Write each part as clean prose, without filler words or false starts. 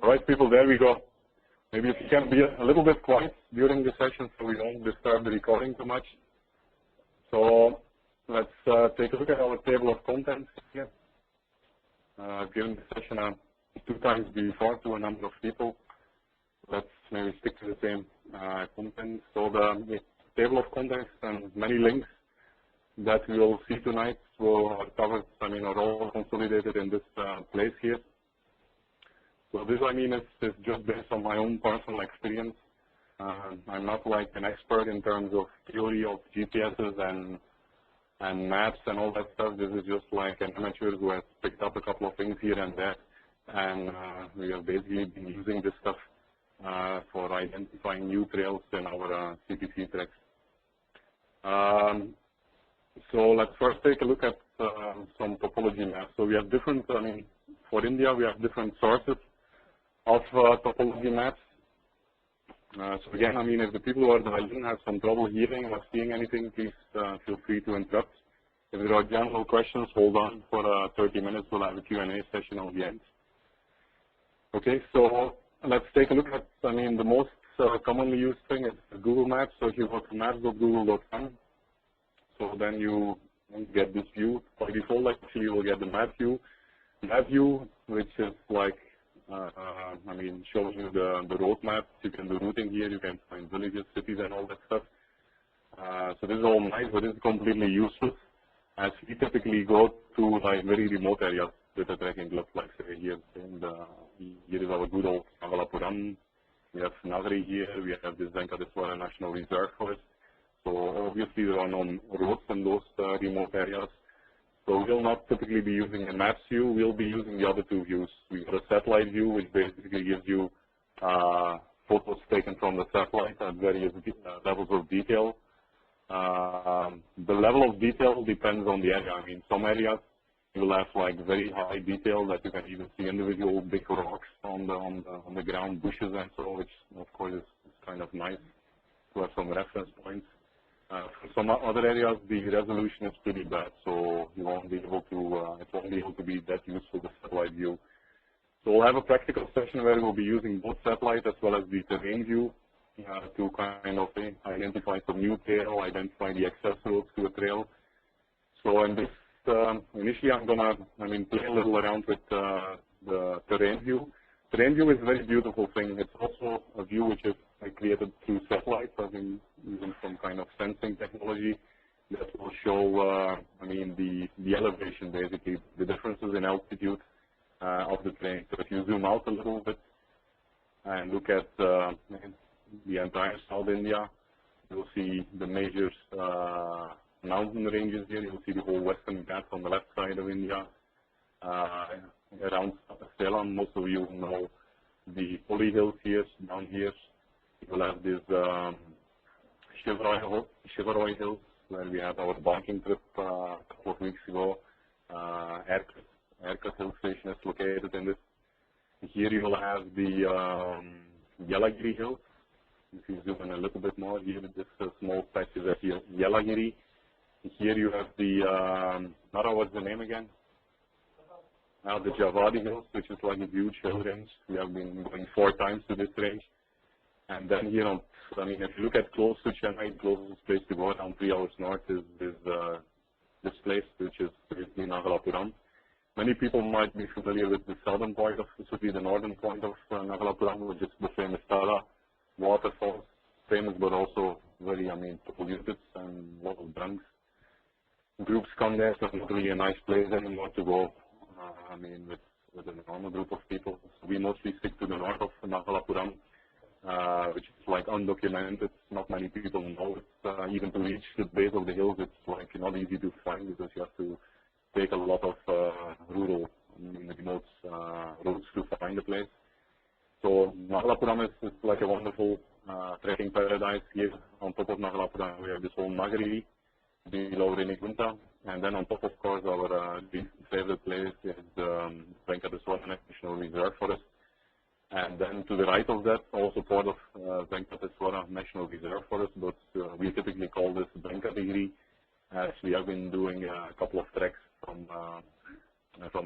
Right, people, there we go. Maybe if you can be a little bit quiet during the session so we don't disturb the recording too much. So let's take a look at our table of contents here. I've given the session 2 times before to a number of people. Let's maybe stick to the same content. So the table of contents and many links that we will see tonight are covered, are all consolidated in this place here. So this, is just based on my own personal experience. I'm not like an expert in terms of theory of GPSs and maps and all that stuff. This is just like an amateur who has picked up a couple of things here and there. And we have basically been using this stuff for identifying new trails in our CPC tracks. So let's first take a look at some topology maps. So we have different, for India, we have different sources of topology maps. So again, if the people who are dialed in have some trouble hearing or seeing anything, please feel free to interrupt. If there are general questions, hold on for 30 minutes. We'll have a Q&A session on the end. Okay, so let's take a look at, the most commonly used thing is Google Maps. So if you go to maps.google.com, so then you get this view. By default, actually, you will get the map view. Map view, which is like, shows you the road map. You can do routing here. You can find villages, cities, and all that stuff. So this is all nice, but it's completely useless, as we typically go to like very remote areas with a tracking club, like say here. And here is our good old Nagalapuram. We have Nagari here. We have this Venkateswara National Reserve Forest. So obviously there are no roads in those remote areas. So we will not typically be using a maps view. We'll be using the other 2 views. We've got a satellite view, which basically gives you photos taken from the satellite at various levels of detail. The level of detail depends on the area. Some areas you will have like very high detail that you can even see individual big rocks on the ground, bushes and so, which of course is kind of nice to have some reference points. For some other areas, the resolution is pretty bad, so you won't be able to, it won't be able to be that useful, the satellite view. So we'll have a practical session where we'll be using both satellite as well as the terrain view to kind of identify some new trail, identify the access roads to a trail. So in this, initially I'm gonna, play a little around with the terrain view. Terrain view is a very beautiful thing. It's also a view which is created through satellites, using some kind of sensing technology that will show, the elevation, basically, the differences in altitude of the terrain. So if you zoom out a little bit and look at the entire South India, you'll see the major mountain ranges here. You'll see the whole Western Ghats on the left side of India. Around Salem, most of you know the Poli Hills here, down here. You will have this Shivaroy Hills, where we had our biking trip a couple of weeks ago. Erkat Hill Station is located in this. Here you will have the Yelagiri Hills. If you zoom in a little bit more, here this small patch is at Yelagiri. Here you have the, Nara, what's the name again? The Javadi Hills, which is like a huge hill range. We have been going 4 times to this range. And then here, if you look at close to Chennai, closest place to go around 3 hours north is this place, which is basically Nagalapuram. Many people might be familiar with the southern point of the city, the northern point of Nagalapuram, which is the famous Tara waterfalls, famous but also very, polluted and a lot of drunks. Groups come there, so it's not really a nice place anymore to go. With a normal group of people. So we mostly stick to the north of Nagalapuram, which is like undocumented. Not many people know it. Even to reach the base of the hills, it's like not easy to find because you have to take a lot of rural, remote roads to find the place. So Nagalapuram is like a wonderful trekking paradise. Here on top of Nagalapuram, we have this whole Nagari below Renigunta. And then on top, of course, our favorite place is Venkateswara National Reserve Forest. And then to the right of that, also part of Venkateswara National Reserve Forest, but we typically call this Venkatagiri, as we have been doing a couple of treks from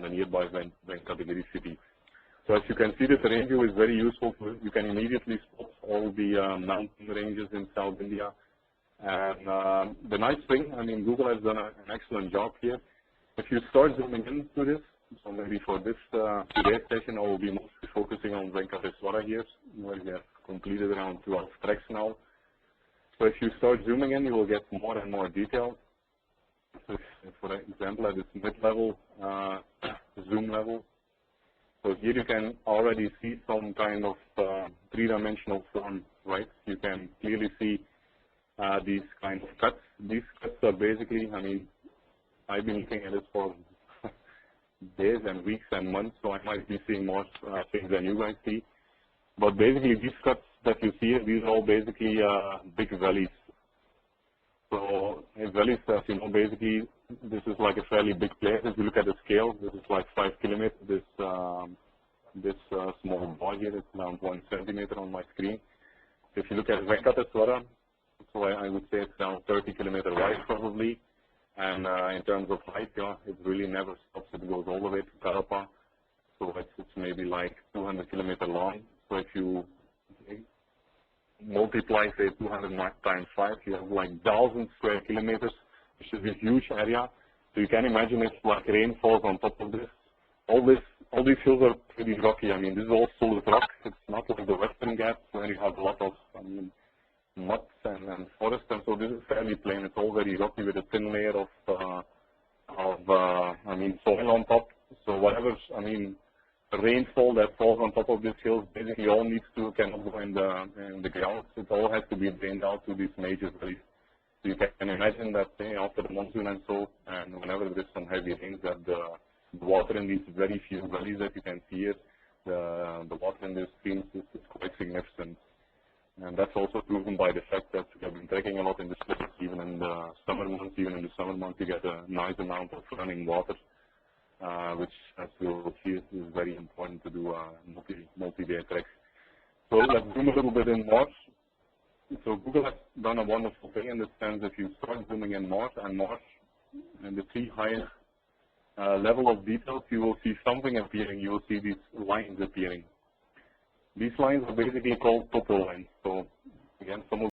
the nearby Venkatagiri city. So as you can see, the terrain view is very useful. You can immediately spot all the mountain ranges in South India. And the nice thing, I mean, Google has done an excellent job here. If you start zooming into this, so maybe for this today's session, I will be mostly focusing on Venkateswara here, where we have completed around 12 treks now. So if you start zooming in, you will get more and more detail. So for example, at this mid-level zoom level, so here you can already see some kind of three-dimensional form, right? You can clearly see these kind of cuts. These cuts are basically, I mean, I've been looking at it for days and weeks and months, so I might be seeing more things than you guys see. But basically, these cuts that you see, these are all basically big valleys. So in valleys, as you know, basically, this is like a fairly big place. If you look at the scale, this is like 5 kilometers. This small bar here is around 1 centimeter on my screen. If you look at Venkateswara, so I would say it's around 30 kilometers wide probably. And in terms of height, yeah, it really never stops. It goes all the way to Karapa. So it's maybe like 200 kilometers long. So if you multiply, say, 200 times 5, you have like 1,000 square kilometers, which is a huge area. So you can imagine if like rain falls on top of this. All these hills are pretty rocky. I mean, this is all solid rock. It's not like the Western Ghats where you have a lot of, I mean, mud and forest, and so this is fairly plain. It's all very rocky with a thin layer of I mean, soil on top. So whatever, I mean, rainfall that falls on top of these hills, basically all needs to cannot go in the ground. It all has to be drained out to these major valleys. So you can imagine that after the monsoon and so, and whenever there is some heavy rains, that the water in these very few valleys that you can see here, the water in these streams is quite significant. And that's also proven by the fact that we have been trekking a lot in this place, even in the summer months. Even in the summer months, you get a nice amount of running water, which, as we'll see, is very important to do multi-day treks. So let's zoom a little bit in more. So Google has done a wonderful thing in the sense if you start zooming in more and more, and the three higher level of details, you will see something appearing. You will see these lines appearing. These lines are basically called topo lines. So again, some of